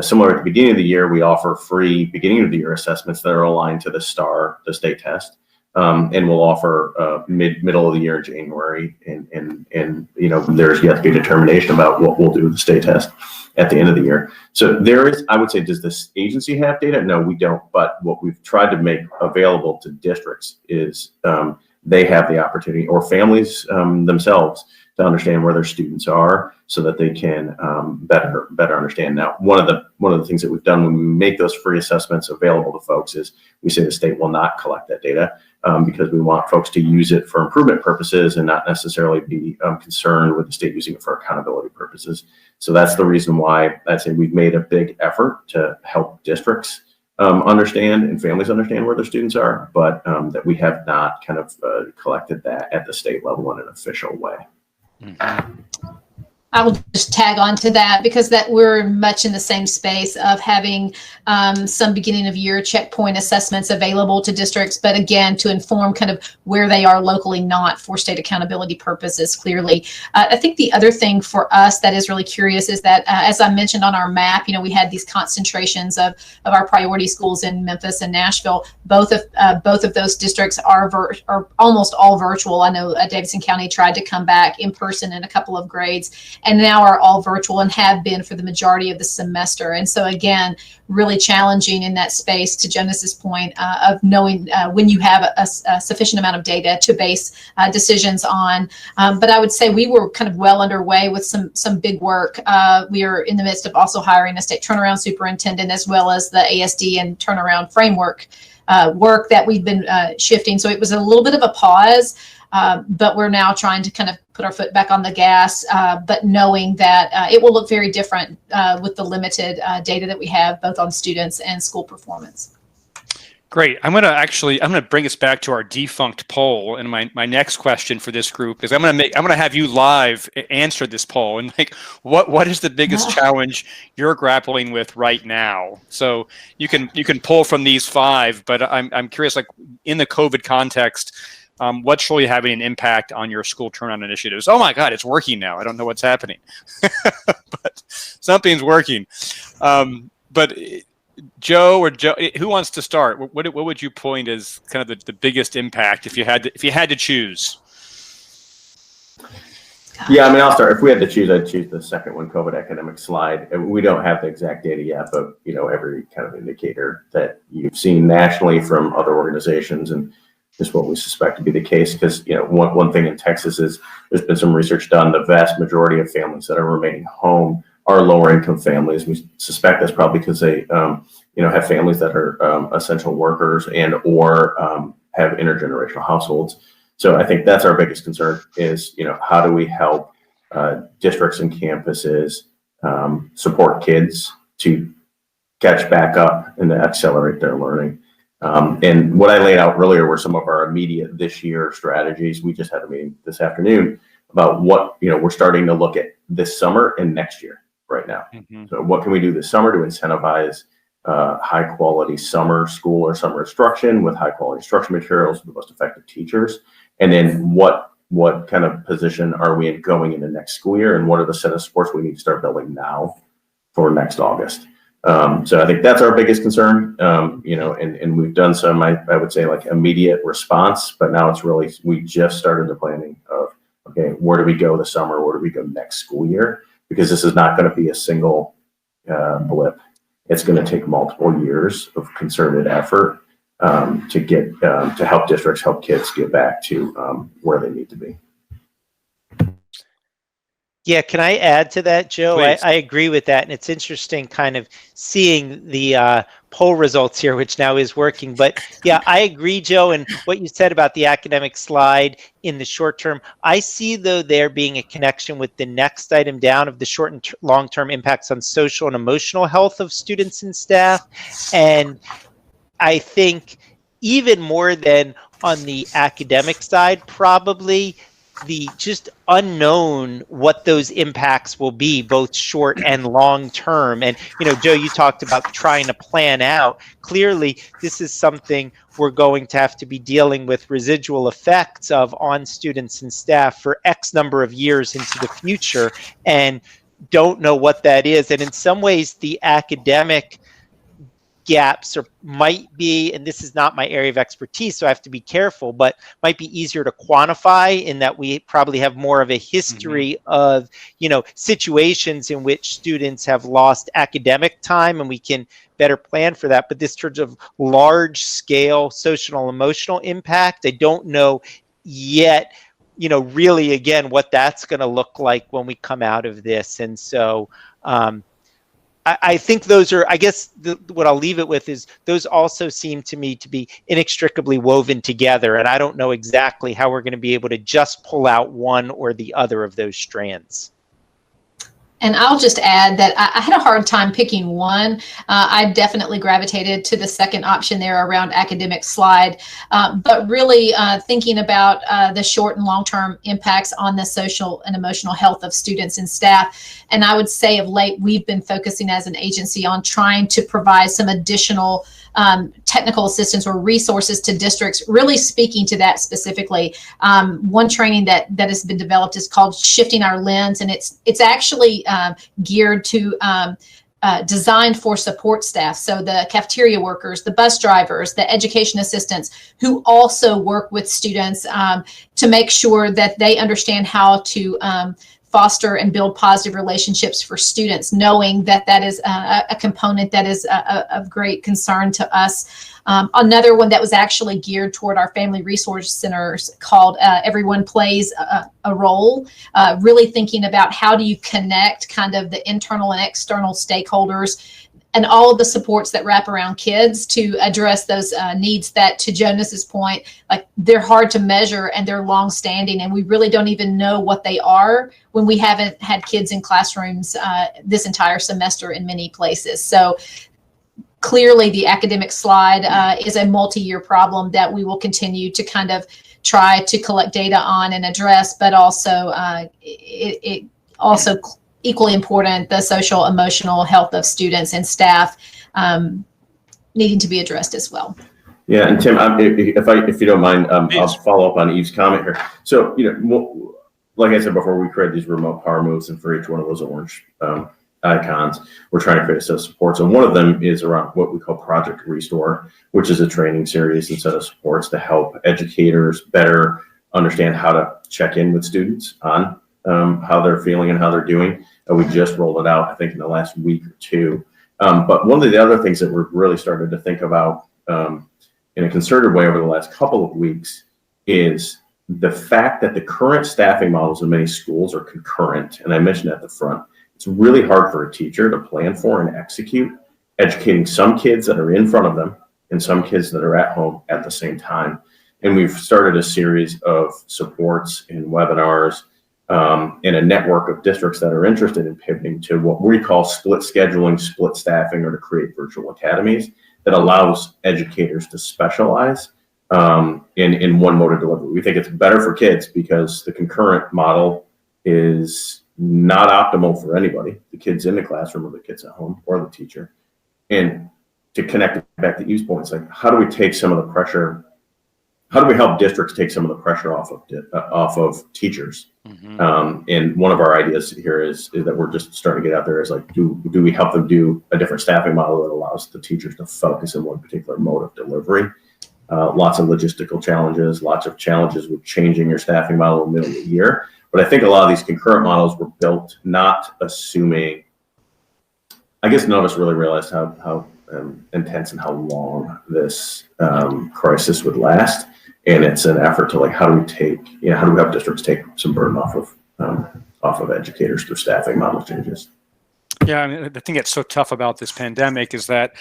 Similar at the beginning of the year, we offer free beginning of the year assessments that are aligned to the STAR, the state test. And we'll offer middle of the year in January, and there's yet to be a determination about what we'll do with the state test at the end of the year. So there is, I would say, does this agency have data? No, we don't. But what we've tried to make available to districts is they have the opportunity, or families themselves, to understand where their students are, so that they can better understand. Now, one of the things that we've done when we make those free assessments available to folks is we say the state will not collect that data, because we want folks to use it for improvement purposes and not necessarily be concerned with the state using it for accountability purposes. So that's the reason why I'd say we've made a big effort to help districts understand and families understand where their students are, but that we have not kind of collected that at the state level in an official way. I will just tag on to that, because that we're much in the same space of having some beginning of year checkpoint assessments available to districts, but again, to inform kind of where they are locally, not for state accountability purposes, clearly. I think the other thing for us that is really curious is that, as I mentioned on our map, we had these concentrations of our priority schools in Memphis and Nashville. Both of those districts are almost all virtual. I know Davidson County tried to come back in person in a couple of grades, and now are all virtual and have been for the majority of the semester. And so again, really challenging in that space, to Jonas's point, of knowing when you have a sufficient amount of data to base decisions on. But I would say we were kind of well underway with some big work. We are in the midst of also hiring a state turnaround superintendent, as well as the ASD and turnaround framework work that we've been shifting. So it was a little bit of a pause. But we're now trying to kind of put our foot back on the gas, but knowing that it will look very different with the limited data that we have, both on students and school performance. Great. I'm going to bring us back to our defunct poll. And my next question for this group is I'm going to have you live answer this poll, and what is the biggest challenge you're grappling with right now? So you can pull from these 5, but I'm curious, in the COVID context, what's really having an impact on your school turnaround initiatives? Oh my God, it's working now. I don't know what's happening, but something's working. But Joe, who wants to start? What would you point as kind of the biggest impact if you had to choose? Yeah, I mean, I'll start. If we had to choose, I'd choose the second one, COVID academic slide. We don't have the exact data yet, but every kind of indicator that you've seen nationally from other organizations and is what we suspect to be the case. Because one thing in Texas is there's been some research done. The vast majority of families that are remaining home are lower income families. We suspect that's probably because they have families that are essential workers and or have intergenerational households. So I think that's our biggest concern is how do we help districts and campuses support kids to catch back up and to accelerate their learning. And what I laid out earlier were some of our immediate this year strategies. We just had a meeting this afternoon about what we're starting to look at this summer and next year right now. Mm-hmm. So what can we do this summer to incentivize high quality summer school or summer instruction with high quality instruction materials with the most effective teachers? And then what kind of position are we in going into next school year? And what are the set of supports we need to start building now for next August? So I think that's our biggest concern, and we've done some, I would say, immediate response, but now it's really, we just started the planning of, okay, where do we go this summer? Where do we go next school year? Because this is not going to be a single blip. It's going to take multiple years of concerted effort to get to help districts, help kids get back to where they need to be. Yeah, can I add to that, Joe? Please. I agree with that. And it's interesting kind of seeing the poll results here, which now is working. But yeah, I agree, Joe, and what you said about the academic slide in the short term. I see, though, there being a connection with the next item down of the short and long-term impacts on social and emotional health of students and staff. And I think even more than on the academic side, probably, the just unknown what those impacts will be, both short and long term. And, Joe, you talked about trying to plan out. Clearly, this is something we're going to have to be dealing with residual effects of on students and staff for X number of years into the future, and don't know what that is. And in some ways, the academic gaps might be, and this is not my area of expertise, so I have to be careful, but might be easier to quantify in that we probably have more of a history of, situations in which students have lost academic time, and we can better plan for that. But this sort of large scale social and emotional impact, I don't know yet, really, again, what that's going to look like when we come out of this. And so, I think those are, I guess, what I'll leave it with is those also seem to me to be inextricably woven together. And I don't know exactly how we're going to be able to just pull out one or the other of those strands. And I'll just add that I had a hard time picking one. I definitely gravitated to the second option there around academic slide, but really thinking about the short and long-term impacts on the social and emotional health of students and staff. And I would say of late, we've been focusing as an agency on trying to provide some additional technical assistance or resources to districts, really speaking to that specifically. One training that has been developed is called Shifting Our Lens, and it's actually geared to designed for support staff. So the cafeteria workers, the bus drivers, the education assistants who also work with students to make sure that they understand how to foster and build positive relationships for students, knowing that that is a component that is of great concern to us. Another one that was actually geared toward our family resource centers called Everyone Plays a Role, really thinking about how do you connect kind of the internal and external stakeholders and all of the supports that wrap around kids to address those needs that, to Jonas's point, like they're hard to measure and they're long-standing, and we really don't even know what they are when we haven't had kids in classrooms this entire semester in many places. So clearly the academic slide is a multi-year problem that we will continue to kind of try to collect data on and address, but also it also equally important, the social emotional health of students and staff needing to be addressed as well. Yeah, and Tim, if you don't mind, I'll follow up on Eve's comment here. So, like I said before, we created these remote power moves, and for each one of those orange icons, we're trying to create a set of supports. And one of them is around what we call Project Restore, which is a training series and set of supports to help educators better understand how to check in with students on how they're feeling and how they're doing. We just rolled it out, I think, in the last week or two. But one of the other things that we're really starting to think about in a concerted way over the last couple of weeks is the fact that the current staffing models in many schools are concurrent. And I mentioned at the front, it's really hard for a teacher to plan for and execute educating some kids that are in front of them and some kids that are at home at the same time. And we've started a series of supports and webinars in a network of districts that are interested in pivoting to what we call split scheduling, split staffing, or to create virtual academies that allows educators to specialize in one mode of delivery. We think it's better for kids because the concurrent model is not optimal for anybody, the kids in the classroom or the kids at home or the teacher. And to connect it back to Eve's points, like how do we take some of the pressure? How do we help districts take some of the pressure off of teachers? Mm-hmm. And one of our ideas here is that we're just starting to get out there is like, do we help them do a different staffing model that allows the teachers to focus in one particular mode of delivery? Lots of logistical challenges, lots of challenges with changing your staffing model in the middle of the year. But I think a lot of these concurrent models were built not assuming, I guess none of us really realized how intense and how long this crisis would last. And it's an effort to like, how do we help districts take some burden off of educators through staffing model changes? Yeah, I mean, the thing that's so tough about this pandemic is that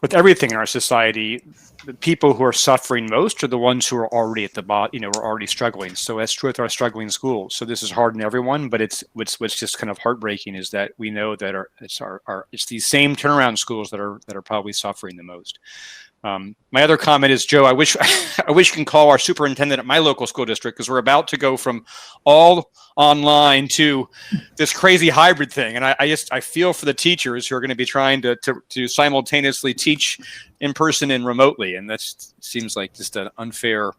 with everything in our society, the people who are suffering most are the ones who are already at the bottom, are already struggling. So that's true with our struggling schools. So this is hard on everyone, but it's what's just kind of heartbreaking is that we know that it's these same turnaround schools that are probably suffering the most. My other comment is, Joe, I wish we can call our superintendent at my local school district, because we're about to go from all online to this crazy hybrid thing. And I feel for the teachers who are going to be trying to simultaneously teach in person and remotely. And that seems like just an unfair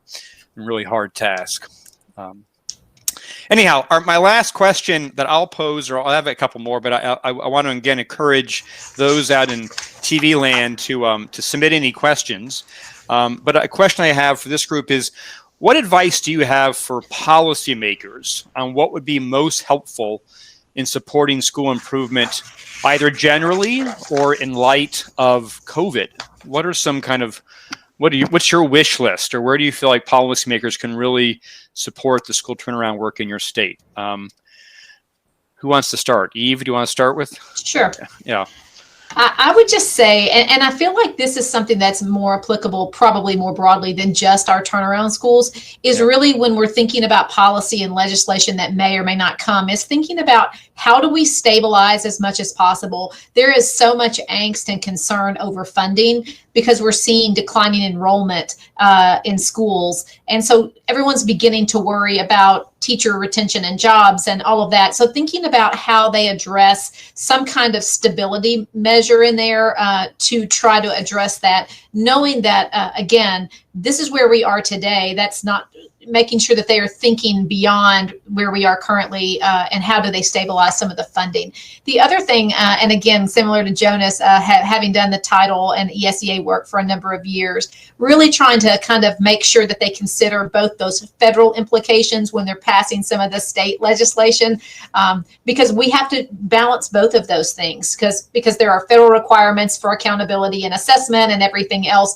and really hard task. Anyhow, my last question that I'll pose, or I'll have a couple more, but I want to again encourage those out in TV land to submit any questions. But a question I have for this group is, what advice do you have for policymakers on what would be most helpful in supporting school improvement, either generally or in light of COVID? What are some kind of what's your wish list, or where do you feel like policymakers can really support the school turnaround work in your state? Who wants to start? Eve, do you want to start with? Sure. Yeah. I would just say, and I feel like this is something that's more applicable, probably more broadly than just our turnaround schools, is really when we're thinking about policy and legislation that may or may not come, is thinking about how do we stabilize as much as possible. There is so much angst and concern over funding because we're seeing declining enrollment in schools. And so everyone's beginning to worry about teacher retention and jobs and all of that. So thinking about how they address some kind of stability measure in there to try to address that, knowing that, again, this is where we are today. That's not making sure that they are thinking beyond where we are currently and how do they stabilize some of the funding. The other thing, and again, similar to Jonas, having done the title and ESEA work for a number of years, really trying to kind of make sure that they consider both those federal implications when they're passing some of the state legislation, because we have to balance both of those things because there are federal requirements for accountability and assessment and everything else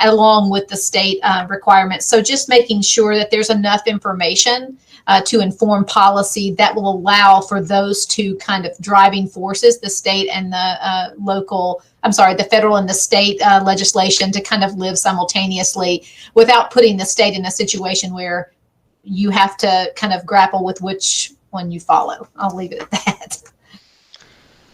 along with the state requirements. So just making sure that there's enough information to inform policy that will allow for those two kind of driving forces, the state and the federal and the state legislation, to kind of live simultaneously without putting the state in a situation where you have to kind of grapple with which one you follow. I'll leave it at that.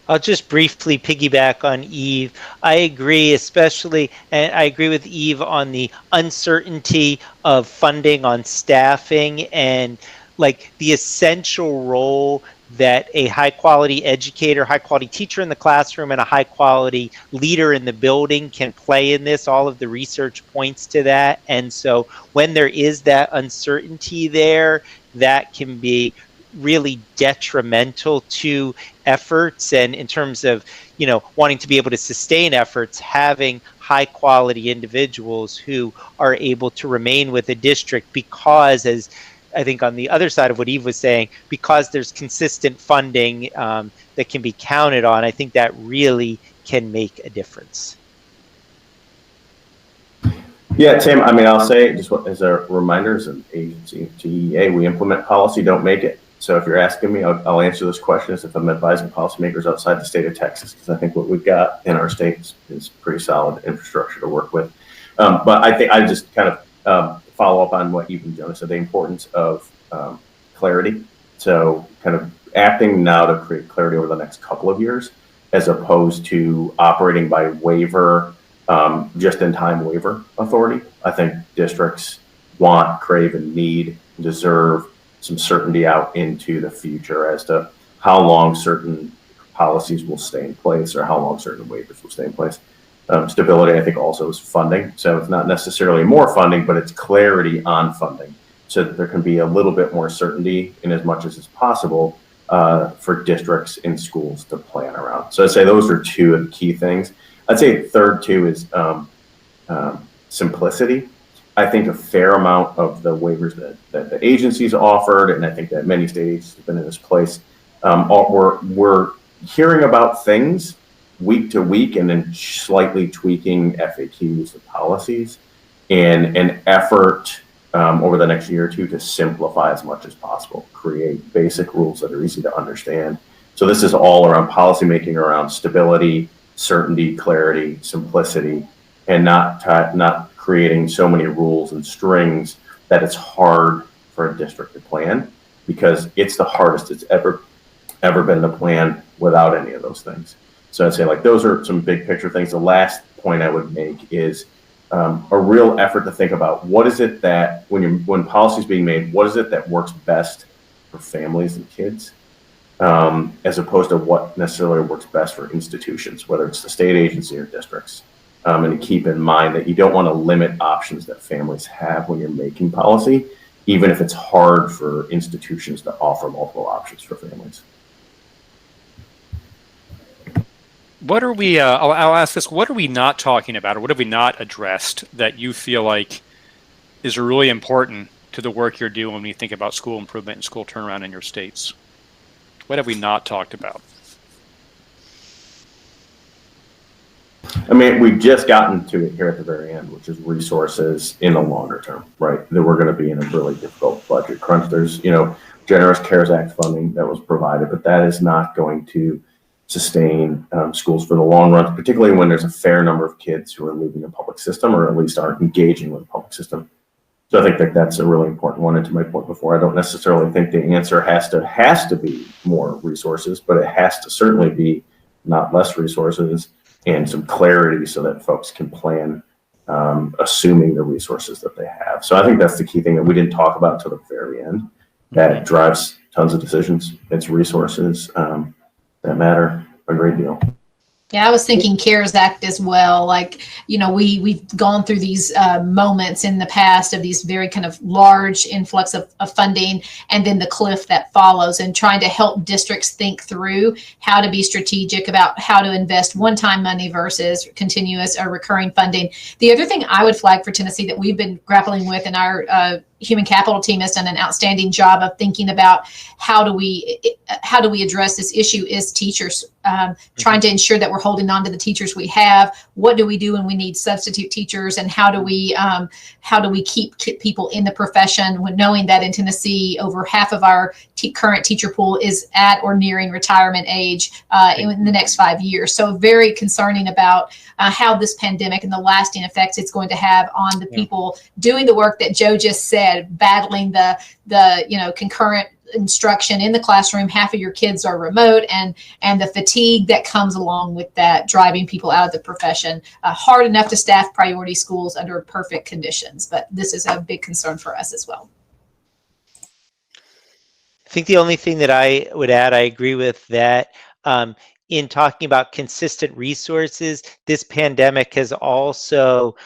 I'll just briefly piggyback on Eve. I agree, and I agree with Eve on the uncertainty of funding on staffing and like the essential role that a high quality educator, high quality teacher in the classroom, and a high quality leader in the building can play in this. All of the research points to that. And so when there is that uncertainty there, that can be really detrimental to efforts. And in terms of, wanting to be able to sustain efforts, having high quality individuals who are able to remain with a district because, as I think on the other side of what Eve was saying, because there's consistent funding that can be counted on, I think that really can make a difference. Yeah, Tim, I'll say just as a reminder, as an agency, TEA, we implement policy, don't make it. So if you're asking me, I'll answer those questions if I'm advising policymakers outside the state of Texas, because I think what we've got in our state is pretty solid infrastructure to work with. But I think I just kind of follow up on what even Jonas said, the importance of clarity. So kind of acting now to create clarity over the next couple of years, as opposed to operating by waiver, just-in-time waiver authority. I think districts want, crave, and need, deserve some certainty out into the future as to how long certain policies will stay in place or how long certain waivers will stay in place. Stability, I think, also is funding. So it's not necessarily more funding, but it's clarity on funding, so that there can be a little bit more certainty in as much as it's possible for districts and schools to plan around. So I'd say those are two of the key things. I'd say third too is simplicity. I think a fair amount of the waivers that the agencies offered, and I think that many state agencies have been in this place, we're hearing about things week to week and then slightly tweaking FAQs and policies, and an effort over the next year or two to simplify as much as possible, create basic rules that are easy to understand. So this is all around policymaking, around stability, certainty, clarity, simplicity, and not creating so many rules and strings that it's hard for a district to plan, because it's the hardest it's ever been to plan without any of those things. So I'd say those are some big picture things. The last point I would make is a real effort to think about what is it that when policy is being made, what is it that works best for families and kids, as opposed to what necessarily works best for institutions, whether it's the state agency or districts. And to keep in mind that you don't want to limit options that families have when you're making policy, even if it's hard for institutions to offer multiple options for families. What are we, I'll ask this, what are we not talking about, or what have we not addressed that you feel like is really important to the work you're doing when you think about school improvement and school turnaround in your states? What have we not talked about? I mean, we've just gotten to it here at the very end, which is resources in the longer term, right? That we're going to be in a really difficult budget crunch. There's, generous CARES Act funding that was provided, but that is not going to sustain schools for the long run, particularly when there's a fair number of kids who are leaving the public system, or at least aren't engaging with the public system. So I think that that's a really important one. And to my point before, I don't necessarily think the answer has to be more resources, but it has to certainly be not less resources and some clarity so that folks can plan, assuming the resources that they have. So I think that's the key thing that we didn't talk about until the very end. That drives tons of decisions. It's resources that matter a great deal. Yeah, I was thinking CARES Act as well. Like, we've gone through these moments in the past of these very kind of large influx of funding, and then the cliff that follows, and trying to help districts think through how to be strategic about how to invest one-time money versus continuous or recurring funding. The other thing I would flag for Tennessee that we've been grappling with, and our human capital team has done an outstanding job of thinking about how do we address this issue, is teachers, trying to ensure that we're holding on to the teachers we have. What do we do when we need substitute teachers, and how do we keep people in the profession, when knowing that in Tennessee over half of our current teacher pool is at or nearing retirement age in the next 5 years. So very concerning about how this pandemic and the lasting effects it's going to have on the people doing the work that Joe just said, battling the concurrent instruction in the classroom. Half of your kids are remote, and the fatigue that comes along with that, driving people out of the profession. Hard enough to staff priority schools under perfect conditions, but this is a big concern for us as well. I think the only thing that I would add, I agree with that. In talking about consistent resources, this pandemic has also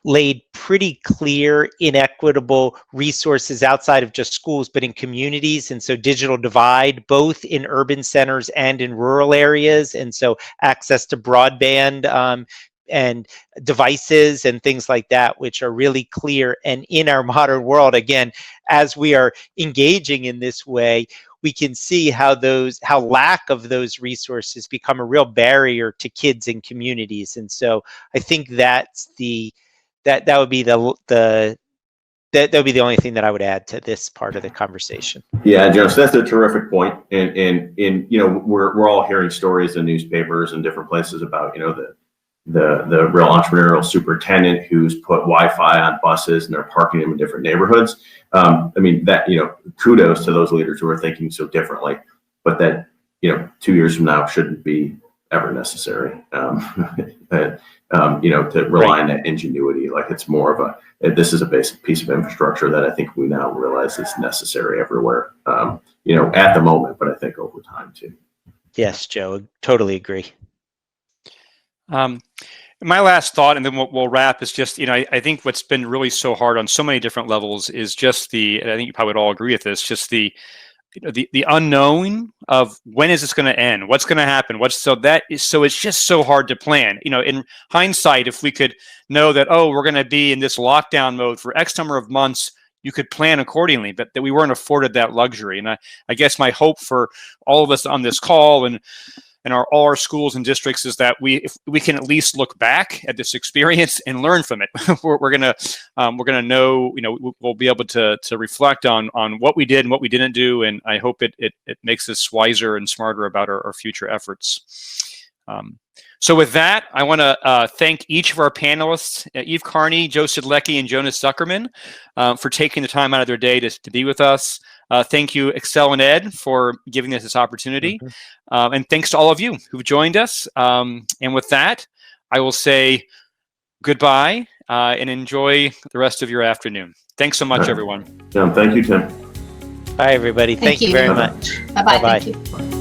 laid pretty clear inequitable resources outside of just schools, but in communities. And so digital divide, both in urban centers and in rural areas. And so access to broadband and devices and things like that, which are really clear. And in our modern world, again, as we are engaging in this way, we can see how lack of those resources become a real barrier to kids and communities. And so I think that would be the only thing that I would add to this part of the conversation. Yeah, Jonas, that's a terrific point. And we're all hearing stories in newspapers and different places about the real entrepreneurial superintendent who's put Wi-Fi on buses and they're parking them in different neighborhoods. I mean, that, kudos to those leaders who are thinking so differently, but that, 2 years from now shouldn't be ever necessary. To rely on that ingenuity, like it's more of this is a basic piece of infrastructure that I think we now realize is necessary everywhere, at the moment, but I think over time too. Yes, Joe, totally agree. My last thought, and then we'll wrap, is just, I think what's been really so hard on so many different levels is just and I think you probably would all agree with this, just the unknown of when is this going to end? What's going to happen? So it's just so hard to plan. In hindsight, if we could know that, we're going to be in this lockdown mode for X number of months, you could plan accordingly, but that we weren't afforded that luxury. And I guess my hope for all of us on this call and all our schools and districts is that if we can at least look back at this experience and learn from it. we're gonna know, we'll be able to reflect on what we did and what we didn't do, and I hope it makes us wiser and smarter about our future efforts. So with that, I want to thank each of our panelists, Eve Carney, Joe Siedlecki, and Jonas Zuckerman, for taking the time out of their day to be with us. Thank you, ExcelinEd, for giving us this opportunity. And thanks to all of you who've joined us. And with that, I will say goodbye and enjoy the rest of your afternoon. Thanks so much, Right. everyone. Thank you, Tim. Bye, everybody. Thank you you. very Bye-bye. much. Bye-bye. Bye-bye. Thank you.